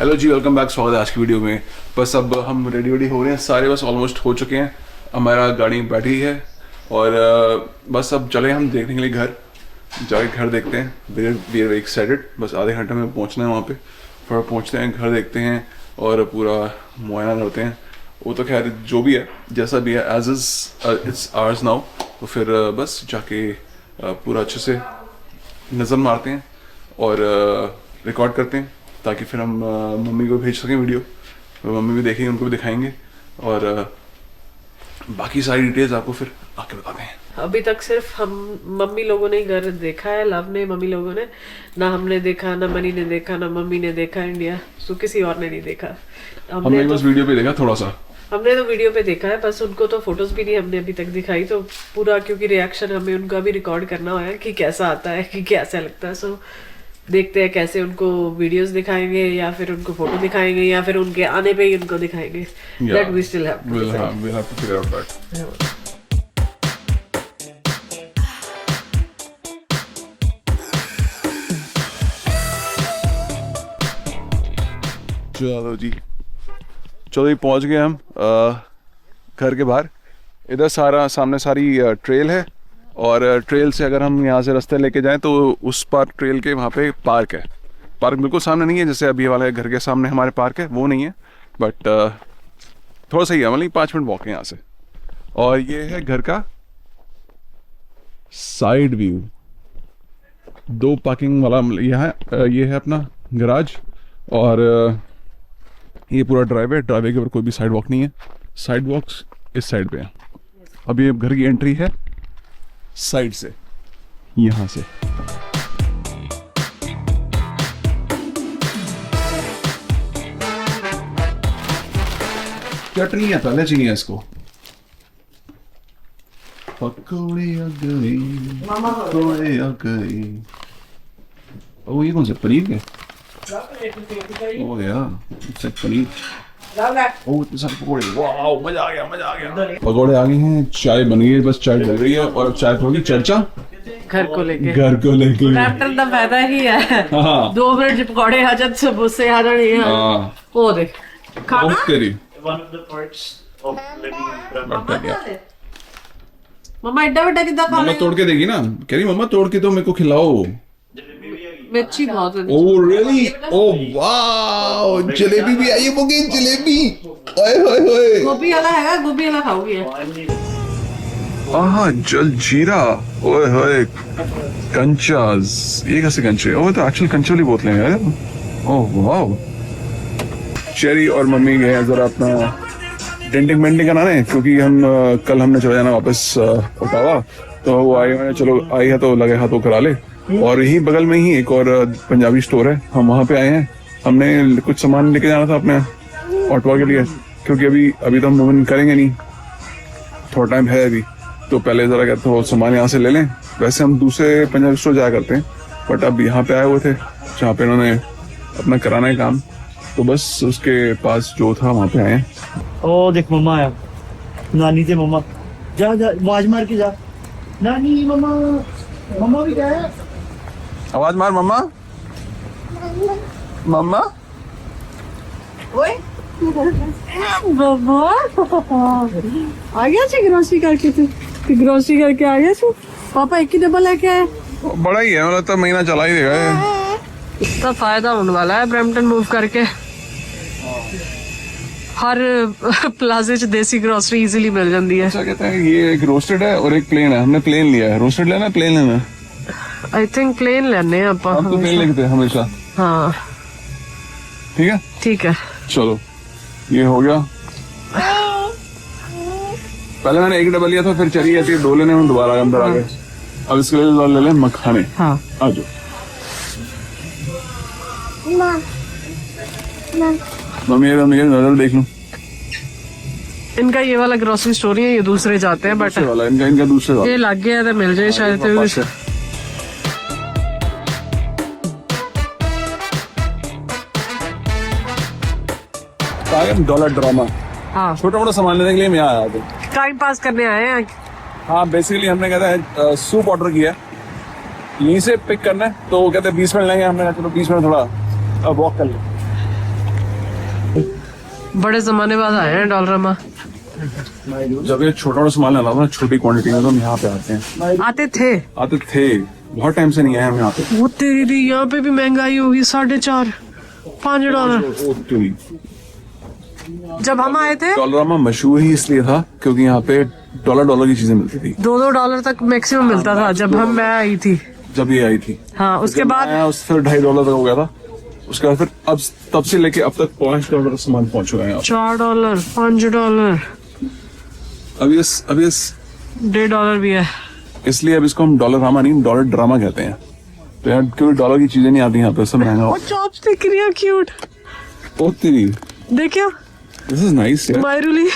Hello जी, welcome back. स्वागत है आज की वीडियो में। बस अब हम रेडी हो रहे हैं सारे, बस ऑलमोस्ट हो चुके हैं। हमारा गाड़ी बैठी है और बस अब चले हम देखने के लिए घर, जाके घर देखते हैं। We are very excited. बस आधे घंटे में पहुंचना है वहाँ पे। थोड़ा पहुंचते हैं, घर देखते हैं और पूरा मुआयना करते हैं। वो तो खैर जो भी है, जैसा भी है, as is it's ours now. तो फिर बस जाके पूरा अच्छे से नज़र मारते हैं और रिकॉर्ड करते हैं, ताकि फिर हम मम्मी को भेज सकें वीडियो। मम्मी भी देखेंगे, उनको भी दिखाएंगे और बाकी सारी डिटेल्स आपको फिर आके बताते हैं। अभी तक सिर्फ हम मम्मी लोगों ने घर देखा है, लव ने, मम्मी लोगों ने। ना हमने देखा, ना मनी ने देखा, ना मम्मी ने देखा इंडिया। सो किसी और ने नहीं देखा। हमने बस वीडियो पे देखा थोड़ा सा। हमने तो वीडियो पे देखा है बस, उनको तो फोटोज भी नहीं हमने अभी तक दिखाई। तो पूरा क्योंकि रिएक्शन हमें उनका भी रिकॉर्ड करना है कि कैसा आता है, कि कैसा लगता है। सो देखते हैं कैसे उनको वीडियोस दिखाएंगे या फिर उनको फोटो दिखाएंगे या फिर उनके आने पे ही उनको दिखाएंगे। That we still have to decide. we'll have to figure out that. चलो जी, पहुंच गए हम घर के बाहर। इधर सारा सामने सारी ट्रेल है और ट्रेल से अगर हम यहाँ से रास्ते लेके जाएं तो उस पार ट्रेल के वहाँ पे पार्क है। पार्क बिल्कुल सामने नहीं है, जैसे अभी वाले घर के सामने हमारे पार्क है वो नहीं है, बट थोड़ा सा ही है, मतलब 5 मिनट वॉक है यहाँ से। और ये है घर का साइड व्यू। 2 पार्किंग वाला ये है अपना गराज और ये पूरा ड्राइवे के ऊपर कोई भी साइड वॉक नहीं है। साइड वॉक्स इस साइड पे है। अब ये घर की एंट्री है साइड से, यहां से। चटनी है, पहले चाहिए इसको। पकौड़े आ गए, पकौड़े आ गए। ओ ये कौन सा पनीर है? ओ यार पनीर। ओ इतने सारे पकौड़े, वाह मजा आ गया। पकौड़े आ गए हैं, चाय बन गई है, बस चाय चल रही है और अब चाय होगी चर्चा घर को लेके। कैप्टन का फायदा ही है। 2 मिनट जो पकौड़े आ जाते सब उससे आ रहे हैं। वो देख खाना तेरी one of the parts of living in Brahma. मम्मा एड्डा बड्डा कितना खा मम्मा तोड़ के देगी ना, कह रही मम्मा तोड़ के तो मेरे को खिलाओ। मिर्ची बहुत है। Oh really, oh wow, jalebi भी आई है। मुझे जलेबी, ओए होए होए। गोभी वाला है, गोभी वाला खाओगी? आहा, जलजीरा, ओए होए। कंचास, ये कैसे कंचे? ओह तो एक्चुअली कंचे वाली बोतलें हैं यार। Oh wow. चेरी और मम्मी गए हैं जरा अपना डेंटिंग कराने, क्योंकि हम कल हमने चले जाना वापस ओटावा। तो वो चलो आई है तो लगे हाथों करा ले। और यही बगल में ही एक और पंजाबी स्टोर है, हम वहाँ पे आए हैं। हमने कुछ सामान लेके जाना था अपने ऑटोवा के लिए, क्योंकि अभी तो हम मूवमेंट करेंगे नहीं, थोड़ा टाइम है अभी। तो पहले जरा कहते तो सामान यहाँ से ले लें। वैसे हम दूसरे पंजाबी स्टोर जाया करते हैं, बट अब यहाँ पे आए हुए थे जहाँ पे इन्होंने अपना कराना है काम। तो बस उसके पास जो था वहाँ पे आए हैं। ओ देख मम्मा आया, नानी से मम्मा। जा आवाज मार के जा, नानी मम्मा भी क्या है? आवाज मार मम्मा। मम्मा ओए बाबा आ गया छी ग्रोसरी करके। तू ग्रोसरी करके आ गया छी? पापा एक ही डब्बा लेके आए। बड़ा ही है, मतलब तो महीना चला ही देगा। इतना फायदा होने वाला है ब्रैम्पटन मूव करके। हर प्लाजे च देसी ग्रोसरी इजीली मिल जाती है। अच्छा कहते हैं ये एक रोस्टेड है और एक प्लेन है। हमने प्लेन लिया है। रोस्टेड लेना है, प्लेन लेना? आई थिंक प्लेन लेने आप। हम तो प्लेन लेते हैं हमेशा। हाँ ठीक है चलो ये हो गया। पहले मैंने एक डब्बा लिया था, फिर चली आती है 2 लेने में, दोबारा अंदर आ गए। अब इसके लिए ले लें मखाने। हाँ आ जाओ। मम्मी नजर देख लूं। इनका ये वाला ग्रोसरी स्टोर है, ये दूसरे जाते हैं, बट इनका दूसरे वाला ये लग गया तो मिल जाए शायद। डॉलर ड्रामा, हाँ छोटा मोटा सामान लेने के लिए मैं आया था। टाइम पास करने आए हैं। हाँ बेसिकली हमने कहता है सूप ऑर्डर किया, यहीं से पिक करना है। तो वो कहते हैं 20 मिनट लेंगे। हमने कहा चलो 20 मिनट थोड़ा वॉक कर ले। बड़े जमाने बाद आए हैं डॉलरामा। जब ये छोटा सामान लेना था छोटी क्वांटिटी में तो हम यहाँ पे आते हैं। आते थे बहुत टाइम से नहीं आए हम यहाँ पे। वो तेरी दी, यहाँ पे भी महंगाई होगी $4.5-5। जब हम आए थे डॉलरामा मशहूर ही इसलिए था क्योंकि यहाँ पे डॉलर की चीजें मिलती थी। $2 तक मैक्सिमम मिलता था जब मैं आई थी। जब ये आई थी हाँ, उसके बाद उस फिर $2.5 तक हो गया था। उसके बाद फिर अब तब से लेके अब तक $5 का सामान पहुंच चुका है। $4, $5। अभी इस $1.5 भी है। इसलिए अब इसको हम डॉलरामा नहीं डॉलर ड्रामा कहते हैं। तो यार क्योंकि डॉलर की चीजें नहीं आती यहाँ पे, सब महंगा और चॉप्स दिख रही है क्यूट। होती देखियो दिस इज नाइस यार। मायरूली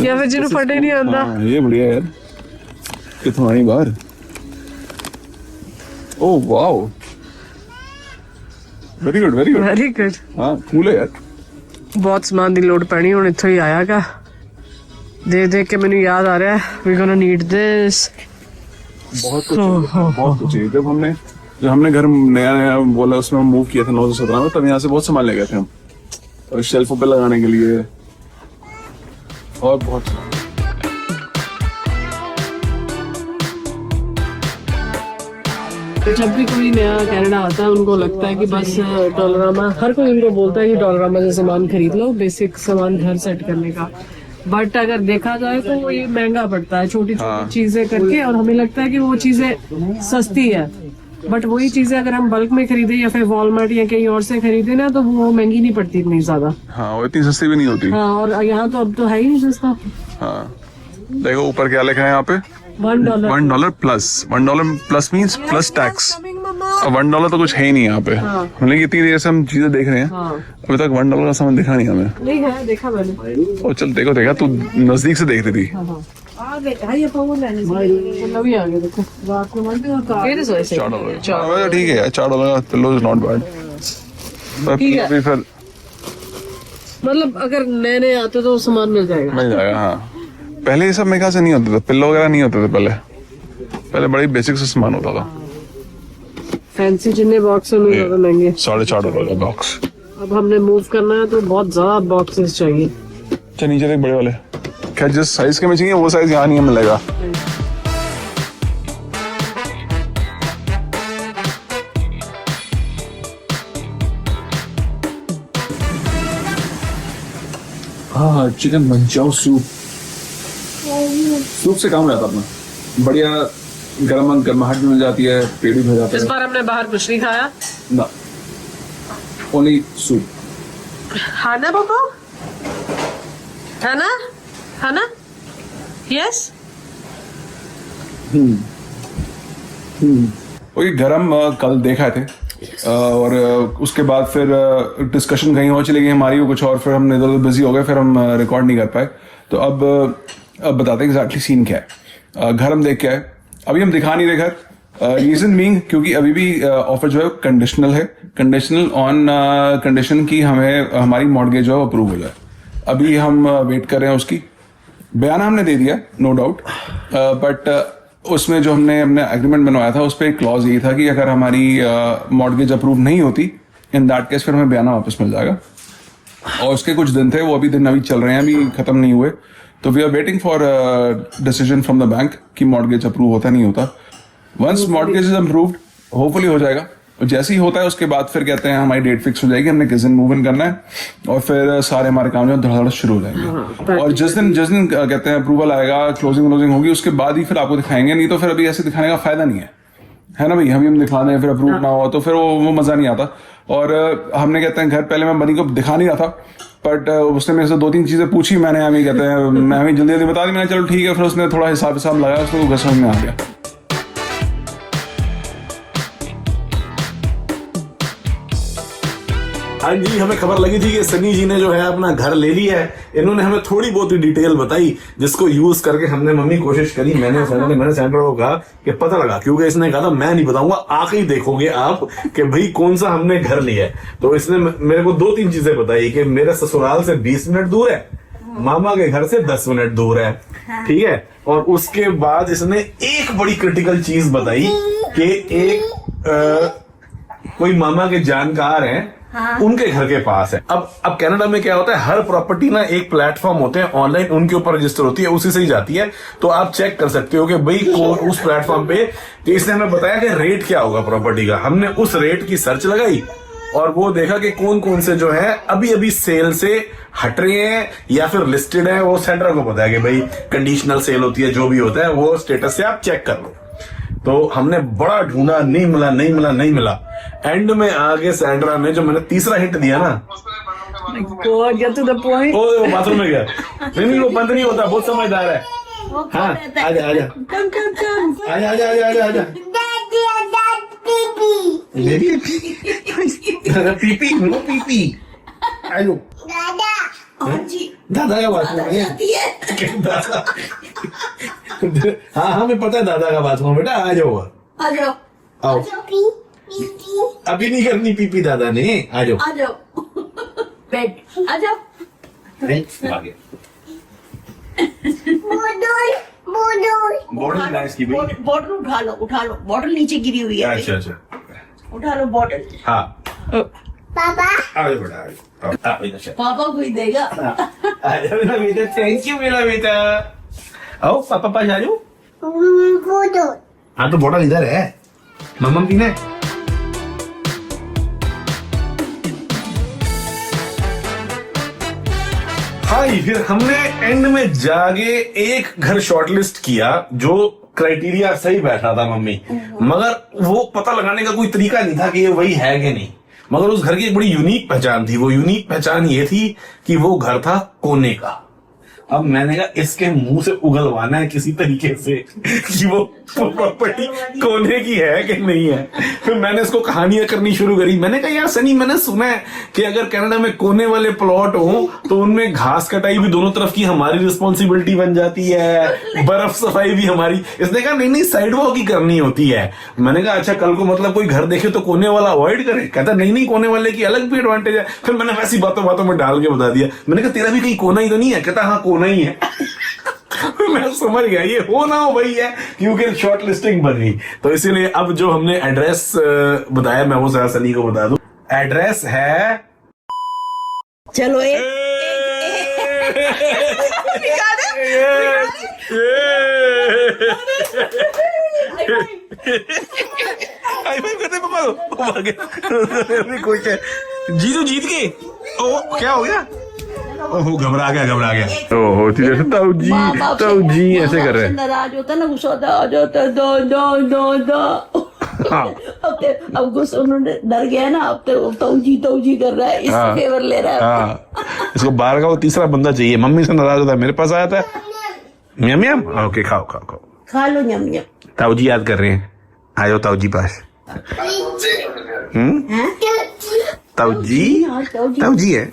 या फिर जिन्हों फटे नहीं आंदा। हाँ, ये बढ़िया यार। कितना आई बार। Oh wow, very good very good. Very good. हाँ कूल है यार। बहुत सामान दी लोड पैनी हुण इत्थों ही आयागा। देख के मैंने याद आ रहा है वी गोना नीड दिस। बहुत कुछ चाहिए। जब हमने घर नया बोला उसमें हम मूव किया था 2017 में, तब यहाँ से बहुत सामान ले गए थे हम, और शेल्फों पे लगाने के लिए और बहुत। जब भी कोई नया कनाडा आता है उनको लगता है कि बस डॉलरामा, हर कोई उनको बोलता है कि डॉलरामा से सामान खरीद लो, बेसिक सामान घर सेट करने का। बट अगर देखा जाए तो वो ये महंगा पड़ता है छोटी छोटी चीजें करके, और हमें लगता है कि वो चीजें सस्ती है। बट वही चीजें अगर हम बल्क में खरीदे या फिर वॉलमार्ट या कहीं और से खरीदे ना, तो वो महंगी नहीं पड़ती इतनी ज्यादा। हाँ वो इतनी सस्ती भी नहीं होती। हाँ, और यहाँ तो अब तो है ही नहीं सस्ता। हाँ देखो ऊपर क्या लिखा है यहाँ पे, $1। $1 plus. $1 plus means plus tax. $1 तो कुछ है ही नहीं यहाँ पे। मतलब इतनी देर से हम चीजें देख रहे हैं, अभी तक $1 का सामान दिखा नहीं हमें। नहीं है, देखा मैंने। ओ चल देखा तू नजदीक से देख रही थी। $4 ठीक है यार, $4 का पिल्लो इज नॉट बैड। फिर मतलब अगर नए नए आते तो सामान मिल जाएगा। मिल जाएगा। हाँ पहले ये सब मेरे ख्याल से नहीं होता था, पिल्लो वगैरह नहीं होते थे पहले बड़ी बेसिक से सामान होता था। फैंसी जिन्ने बॉक्स में ज्यादा महंगे $4.5 का बॉक्स। अब हमने मूव करना है तो बहुत ज्यादा बॉक्सेस चाहिए। अच्छा नीचे देख बड़े वाले, खैर जिस साइज के में चाहिए वो साइज यहाँ नहीं मिलेगा। हाँ चिकन मंचाओ सूप से काम रहता अपना, बढ़िया गर्माहट भी मिल जाती है, पेट भी भर जाता है। इस बार हमने बाहर कुछ नहीं खाया ना, ओनली सूप। हाँ ना पापा, है ना यस। वही गरम कल देखा थे, और उसके बाद फिर डिस्कशन कहीं और चली गई हमारी कुछ और, फिर हम इधर बिजी हो गए, फिर हम रिकॉर्ड नहीं कर पाए। तो अब बताते हैं एग्जैक्टली सीन क्या है। घर हम देख के आए, अभी हम दिखा नहीं रहे घर, रीजन बीइंग क्योंकि अभी भी ऑफर जो है कंडीशनल है, कंडीशनल ऑन कंडीशन की हमें हमारी मॉर्गेज जो अप्रूव हो जाए। अभी हम वेट कर रहे हैं उसकी। बयाना हमने दे दिया नो डाउट, बट उसमें जो हमने एग्रीमेंट बनवाया था उस पर एक क्लॉज ये था कि अगर हमारी मॉर्गेज अप्रूव नहीं होती, इन दैट केस फिर हमें बयाना वापस मिल जाएगा। और उसके कुछ दिन थे, वो दिन अभी चल रहे हैं, अभी खत्म नहीं हुए। तो we are waiting for decision from the bank कि मॉर्गेज अप्रूव होता नहीं होता। Once mortgage is approved hopefully हो जाएगा, जैसे ही होता है उसके बाद फिर कहते हैं हमारी डेट फिक्स हो जाएगी, हमने किस दिन मूव इन करना है, और फिर सारे हमारे काम जो धड़ाधड़ शुरू हो जाएंगे। और जिस दिन कहते हैं अप्रूवल आएगा, क्लोजिंग होगी, उसके बाद ही फिर आपको दिखाएंगे, नहीं तो फिर अभी ऐसे दिखाने का फायदा नहीं है ना भाई। हम दिखा दें फिर अप्रूव ना हो तो फिर वो मजा नहीं आता। और हमने कहते हैं घर पहले मैं बनी को दिखा नहीं रहा था, बट उसने मेरे से 2-3 चीजें पूछी, मैंने हमें कहते हैं मैं हमें जल्दी बता दी, मैंने चलो ठीक है। फिर उसने थोड़ा हिसाब लगाया, उसको घर समझ में आ गया। हाँ जी, हमें खबर लगी थी कि सनी जी ने जो है अपना घर ले लिया है। इन्होंने हमें थोड़ी बहुत ही डिटेल बताई, जिसको यूज करके हमने मम्मी कोशिश करी। मैंने सैंड्रा को कहा कि पता लगा, क्योंकि इसने कहा था मैं नहीं बताऊंगा, आके ही देखोगे आप कि भाई कौन सा हमने घर लिया है। तो इसने मेरे को 2-3 चीजें बताई कि मेरे ससुराल से 20 मिनट दूर है, मामा के घर से 10 मिनट दूर है, ठीक है। और उसके बाद इसने एक बड़ी क्रिटिकल चीज बताई कि एक कोई मामा के जानकार हैं उनके घर के पास है। अब कनाडा में क्या होता है, हर प्रॉपर्टी ना एक प्लेटफॉर्म होते हैं ऑनलाइन, उनके ऊपर रजिस्टर होती है, उसी से ही जाती है। तो आप चेक कर सकते हो कि भाई उस प्लेटफॉर्म पे, तो इसने हमें बताया कि रेट क्या होगा प्रॉपर्टी का। हमने उस रेट की सर्च लगाई और वो देखा कि कौन कौन से जो है अभी अभी सेल से हट रहे हैं या फिर लिस्टेड है। वो सेंटर को पता है कि भाई कंडीशनल सेल होती है, जो भी होता है वो स्टेटस से आप चेक कर लो। तो हमने बड़ा ढूंढा, नहीं मिला। एंड में आगे सैंड्रा ने जो मैंने तीसरा हिंट दिया ना, God, get to the point. वो बाथरूम में गया। नहीं वो बंद नहीं होता, बहुत समझदार है। हाँ आजा आजा आजा पीपी नो पीपी आयो दादा का बाथरूम है। हाँ हमें पता है दादा का बाथरूम, बेटा आ जाओ आओ। अभी नहीं करनी पीपी दादा ने, आ जाओ बेड आ जाओ। आ गया। बॉटल नाइस की भाई। बॉटल उठा लो बॉटल नीचे गिरी हुई है। अच्छा उठा लो बॉटल। हाँ पापा आ जाओ बेटा आ जाओ। पापा को ही देगा। आ जाओ मेरा बेटा, थैंक यू मेरा बेटा। आओ पापा पास आ जाओ। फोटो हाँ तो बॉटल इधर है, मम्मा पीना है। हाँ फिर हमने एंड में जाके एक घर शॉर्टलिस्ट किया जो क्राइटेरिया सही बैठा था मम्मी, मगर वो पता लगाने का कोई तरीका नहीं था कि ये वही है कि नहीं। मगर उस घर की एक बड़ी यूनिक पहचान थी। वो यूनिक पहचान ये थी कि वो घर था कोने का। अब मैंने कहा इसके मुंह से उगलवाना है किसी तरीके से कि वो प्रॉपर्टी कोने की है कि नहीं है। फिर मैंने इसको कहानियां करनी शुरू करी। मैंने कहा यार सनी, मैंने सुना है कि अगर कनाडा में कोने वाले प्लॉट हो तो उनमें घास कटाई भी दोनों तरफ की हमारी रिस्पॉन्सिबिलिटी बन जाती है, बर्फ सफाई भी हमारी। इसने कहा नहीं साइड वॉक ही करनी होती है। मैंने कहा अच्छा कल को मतलब कोई घर देखे तो कोने वाला अवॉइड करे। कहता नहीं कोने वाले की अलग भी एडवांटेज है। फिर मैंने वैसी बातों में डाल के बता दिया। मैंने कहा तेरा भी कहीं कोना ही तो नहीं है? कहता हाँ कोना ही है। मैं समझ गया ये हो ना हो वही है, क्योंकि शॉर्ट लिस्टिंग बन गई। तो इसीलिए अब जो हमने एड्रेस बताया मैं वो जरा सनी को बता दूं। एड्रेस है, चलो जीतू जीत के ओ क्या हो गया? ओहो घबरा गया। ओहो जैसे ताऊ जी ऐसे कर रहे हैं। नाराज होता ना, गुस्सा होता आ जाता दो। अब गुस्सा उन्होंने डर गया ना, अब तो ताऊ जी कर रहा है, इससे फेवर ले रहा है। हाँ इसको बाहर का वो तीसरा बंदा चाहिए। मम्मी से नाराज होता है, मेरे पास आया था म्याम। ओके खाओ खा लो यम। ताऊ जी याद कर रहे हैं, आ जाओ ताऊ जी पास। ताऊ जी है।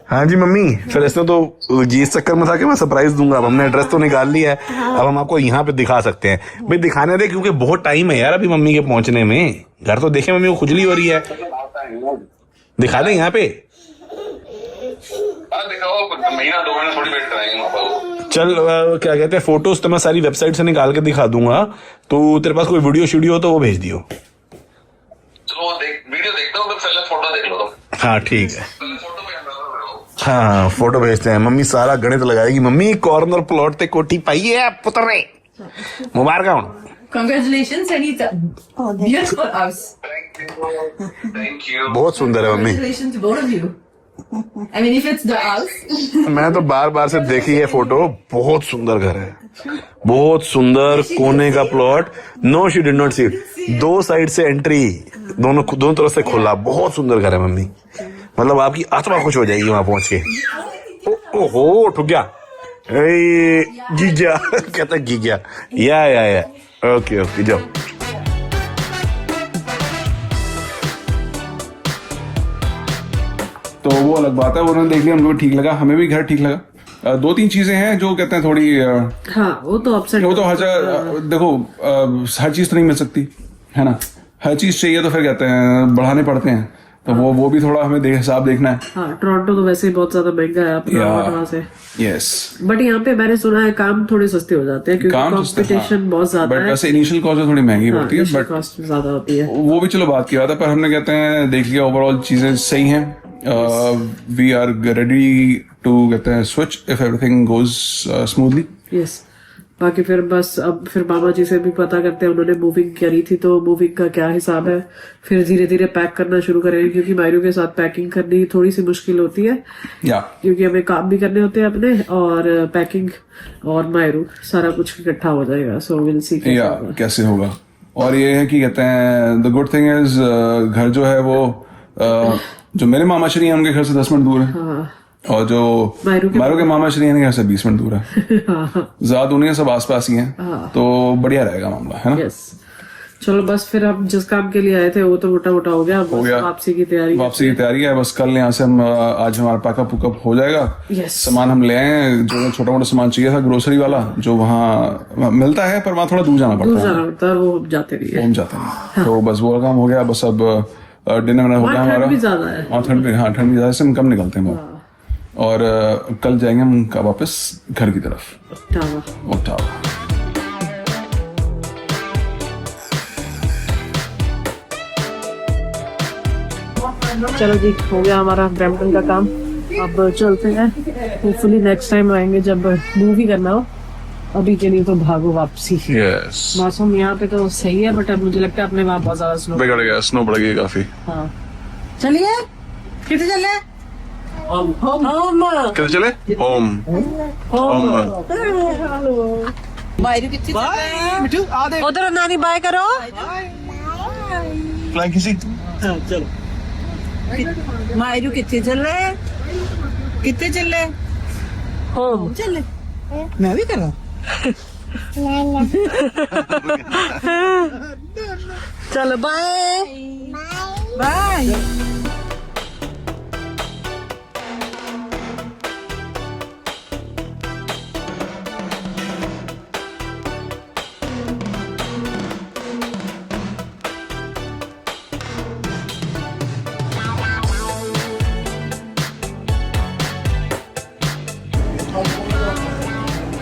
हाँ जी मम्मी। फिर इसने तो जी इस चक्कर में था कि मैं सरप्राइज दूंगा। अब हमने एड्रेस तो निकाल लिया है। अब हम आपको यहाँ पे दिखा सकते हैं। भाई दिखाने दे, क्योंकि बहुत टाइम है यार अभी मम्मी के पहुंचने में। घर तो देखे मम्मी को खुजली हो रही है। दिखा दे यहाँ पे। महीना 2 महीने थोड़ी वेट कराएंगे। चल क्या कहते हैं, फोटोज तो मैं सारी वेबसाइट से निकाल के दिखा दूंगा। तो तेरे पास कोई वीडियो स्टूडियो हो तो वो भेज दियो। चलो वीडियो देखता हूँ, पहले फोटो देख लो तुम। हाँ ठीक है। हाँ फोटो भेजते हैं। मम्मी सारा गणित लगाएगी। मम्मी कॉर्नर प्लॉट ते कोठी पाई है पुत्र ने। मुबारक हो। Congratulations, Anita. Beautiful house. Thank you. बहुत सुंदर है mummy. Congratulations to both of you. I mean, if it's the house. मैं तो बार से देखी है फोटो। बहुत सुंदर घर है, बहुत सुंदर कोने का plot. No she did not see. 2 side से एंट्री, दोनों तरफ से खुला। बहुत सुंदर घर है मम्मी। मतलब आपकी आत्मा खुश हो जाएगी वहां पहुंच के। ओहो ठुक गया जीजा। कहता गीजा या ओके जाओ। तो वो अलग बात है, उन्होंने देख लिया, उनको ठीक लगा, हमें भी घर ठीक लगा। 2-3 चीजें हैं जो कहते हैं थोड़ी हाँ वो तो अपसेट। वो तो देखो हर चीज तो नहीं मिल सकती है ना। हर चीज चाहिए तो फिर कहते हैं बढ़ाने पड़ते हैं। तो वो भी थोड़ा हमें हिसाब देखना है। हाँ, टोरंटो तो वैसे ही बहुत ज्यादा महंगा है अपना Yeah. वहाँ से। यस, बट यहाँ पे मैंने सुना है काम थोड़े सस्ते हो जाते हैं क्योंकि कंपटीशन बहुत ज्यादा बट है। वैसे इनिशियल कॉस्ट थोड़ी महंगी पड़ती है, बट कॉस्ट ज्यादा होती है। वो भी चलो बात की बात है, पर हमने कहते हैं देख लिया ओवरऑल चीजें सही हैं। वी आर रेडी टू कहते हैं switch if everything goes smoothly. Yes, बाकी फिर बस अब फिर मामा जी से भी पता करते हैं, उन्होंने मूविंग करी थी तो मूविंग का क्या हिसाब है, फिर धीरे धीरे पैक करना शुरू करेंगे क्योंकि मायरू के साथ पैकिंग करनी थोड़ी सी मुश्किल होती है या क्योंकि हमें काम भी करने होते हैं अपने और पैकिंग और मायरू सारा कुछ इकट्ठा हो जाएगा। सो विल सी या कैसे होगा। और ये है कि कहते हैं द गुड थिंग इज घर जो है वो जो मेरे मामा श्री हैं उनके घर से 10 मिनट दूर है, और जो मायरू के मामा श्री हैं घर से 20 मिनट दूर है। ज्यादा दूर नहीं है, सब आसपास ही हैं, तो बढ़िया रहेगा मामला, है ना। यस, चलो बस फिर हम जिस काम के लिए आए थे वो तो मोटा मोटा हो गया, बस वापसी की तैयारी है। बस कल यहाँ से हम आज हमारा पैकअप वुकअप हो जाएगा। सामान हम ले आए, जो छोटा मोटा सामान चाहिए था ग्रोसरी वाला जो वहाँ मिलता है, पर वहाँ थोड़ा दूर जाना पड़ता है, वो जाते नहीं है, हम जाते हैं। तो बस वो काम हो गया, बस अब डिनर हो गया हमारा। ठंड भी ज्यादा है, ठंड भी ज्यादा से हम कम निकलते हैं और कल जाएंगे हम वापस घर की तरफ ओटावा। चलो जी, हो गया हमारा ब्रैम्पटन का काम। अब चलते हैं, होपफुली नेक्स्ट टाइम आएंगे जब मूवी करना हो। अभी के लिए तो भागो वापसी। यस, मौसम यहाँ पे तो सही है बट अब मुझे लगता है अपने वहाँ बहुत ज्यादा स्नो बिगड़ गया, स्नो बढ़ गई काफी। हाँ, चलिए कितने चले? किधर चले? होम। उधर नानी बाय करो। फ्लाइंग किसी चलो मायरू कितने चल रहे हैं? कितने चल रहे? होम चल मैं भी कर रहा हूँ। चलो बाय बाय।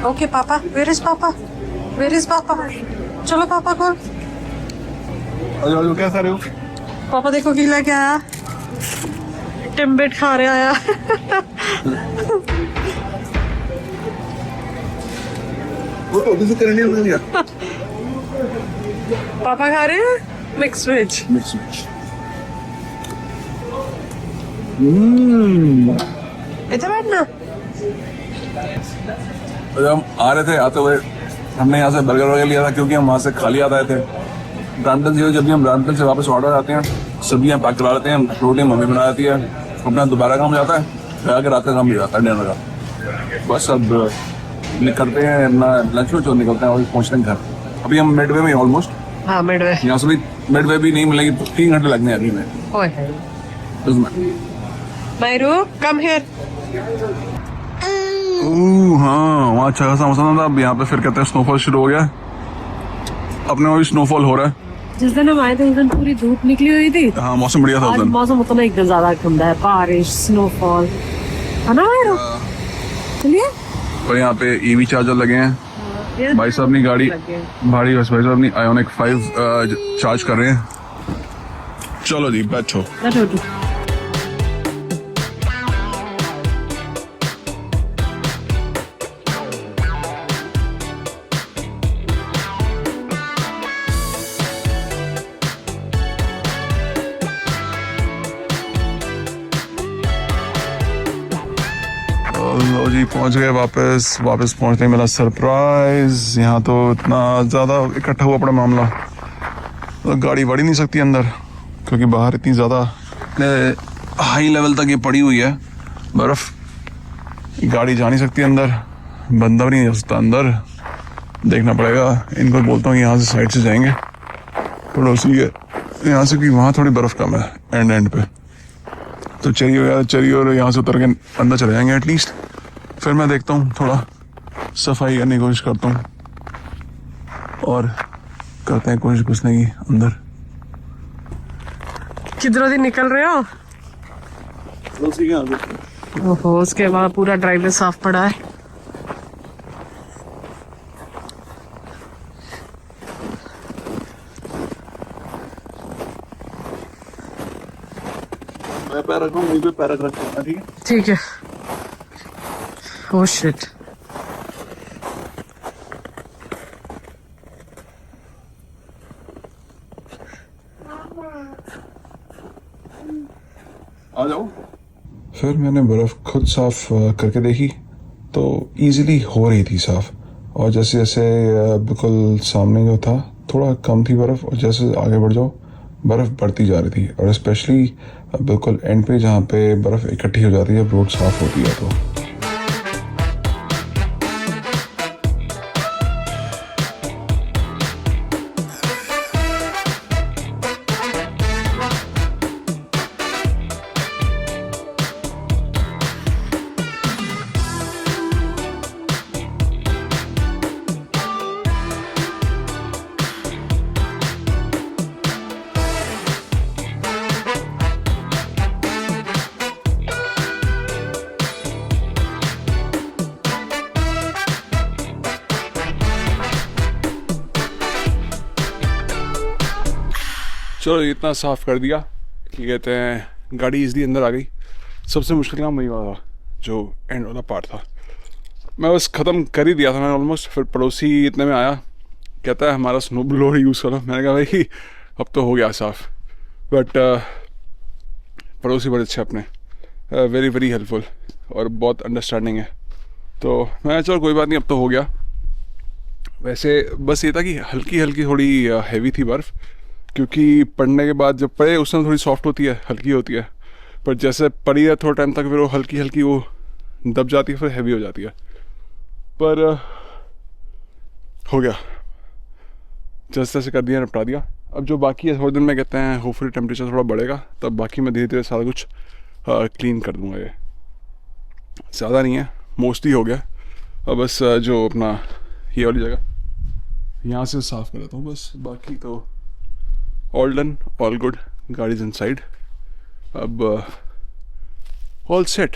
ओके पापा, वेयर इज पापा? वेयर इज पापा? चलो पापा को। क्या खा रहे हो? पापा देखो की लेके आया, टिम्बिट खा रहे आया। वो तो दूसरे करने नहीं दिया। पापा खा रहे हैं मिक्स वेज। इधर बैठना। जब हम आ रहे थे आते हुए हमने यहाँ से बर्गर वगैरह लिया था क्योंकि हम वहाँ से खाली आते आए थे ब्रांटन से। जब भी हम ब्रांटन से वापस ऑर्डर आते हैं सब्जियाँ पैक करा लेते हैं, रोटी मम्मी बना देती है, अपना दोबारा काम हो जाता है, फिर रात का काम भी जाता है डिनर का। बस अब निकलते हैं अपना लंच में, निकलते हैं और पहुँचते हैं घर। अभी हम मिडवे में ऑलमोस्ट। हाँ, मिडवे। यहाँ से भी मिडवे भी नहीं मिलेगी, 3 घंटे लगने अभी में। मायरू कम हियर। हाँ, वहाँ अच्छा खासा मौसम था। अब यहाँ पे फिर कहते हैं स्नोफॉल शुरू हो गया। अपने वहाँ भी स्नोफॉल हो रहा है। जिस दिन हम आए थे उस दिन पूरी धूप निकली हुई थी। हाँ, मौसम बढ़िया था उस आज दिन। मौसम उतना एकदम ज्यादा ठंडा है, बारिश, स्नोफॉल है ना मायरू? चलिए। और यहाँ पे ईवी चार्जर लगे हैं। भाई साहब ने गाड़ी भाई साहब अपनी आयोनिक 5 चार्ज कर रहे हैं। चलो जी बैठो। लो जी पहुंच गए वापस पहुंचने मिला सरप्राइज। यहाँ तो इतना ज़्यादा इकट्ठा हुआ पड़ा मामला, तो गाड़ी बढ़ ही नहीं सकती अंदर क्योंकि बाहर इतनी ज़्यादा हाई लेवल तक ये पड़ी हुई है बर्फ़। गाड़ी जा नहीं सकती अंदर, बंदा भी नहीं जा सकता अंदर। देखना पड़ेगा, इनको बोलता हूँ यहाँ से साइड से जाएंगे पड़ोसी के यहाँ से, क्योंकि वहाँ थोड़ी बर्फ़ कम है एंड पे। तो चलिए और यहाँ से उतर के अंदर चले जाएंगे एटलीस्ट। फिर मैं देखता हूँ, थोड़ा सफाई करने की कोशिश करता हूँ और करते हैं कोशिश घुसने की अंदर। किधरों दिन निकल रहे हो? पड़ोसी के आगे। ओहो, उसके बाद पूरा ड्राइवर साफ पड़ा है। मैं पैर रखूँ, वहीं पे पैर रख रखा, ठीक है? ठीक है। Oh shit. आ जाओ। फिर मैंने बर्फ़ खुद साफ करके देखी तो इजीली हो रही थी साफ, और जैसे जैसे बिल्कुल सामने जो था थोड़ा कम थी बर्फ़, और जैसे आगे बढ़ जाओ बर्फ़ बढ़ती जा रही थी, और स्पेशली बिल्कुल एंड पे जहाँ पे बर्फ़ इकट्ठी हो जाती है, रोड साफ होती है। तो चलो इतना साफ़ कर दिया कि कहते हैं गाड़ी इजली अंदर आ गई। सबसे मुश्किल काम वही वाला जो एंड वाला पार्ट था, मैं बस ख़त्म कर ही दिया था मैंने ऑलमोस्ट। फिर पड़ोसी इतने में आया, कहता है हमारा स्नो ब्लोअर यूज़ करो। मैंने कहा भाई अब तो हो गया साफ़। बट पड़ोसी बड़े अच्छे अपने, वेरी वेरी हेल्पफुल और बहुत अंडरस्टैंडिंग है। तो मैं चलो कोई बात नहीं, अब तो हो गया। वैसे बस ये था कि हल्की हल्की थोड़ी हैवी थी बर्फ़, क्योंकि पड़ने के बाद जब पड़े उस समय थोड़ी सॉफ्ट होती है, हल्की होती है, पर जैसे पड़ी है थोड़ा टाइम तक फिर वो हल्की हल्की वो दब जाती है, फिर हैवी हो जाती है। पर हो गया, जैसे तैसे कर दिया, निपटा दिया। अब जो बाकी है थोड़े दिन में कहते हैं होपफुली टेम्परेचर थोड़ा बढ़ेगा, तब बाकी मैं धीरे धीरे सारा कुछ क्लीन कर दूँगा। ये ज़्यादा नहीं है, मोस्टली हो गया। अब बस जो अपना ये वाली जगह यहाँ से साफ़ कर देता हूँ बस, बाकी तो all done, all good, गाड़ी इनसाइड, अब all set।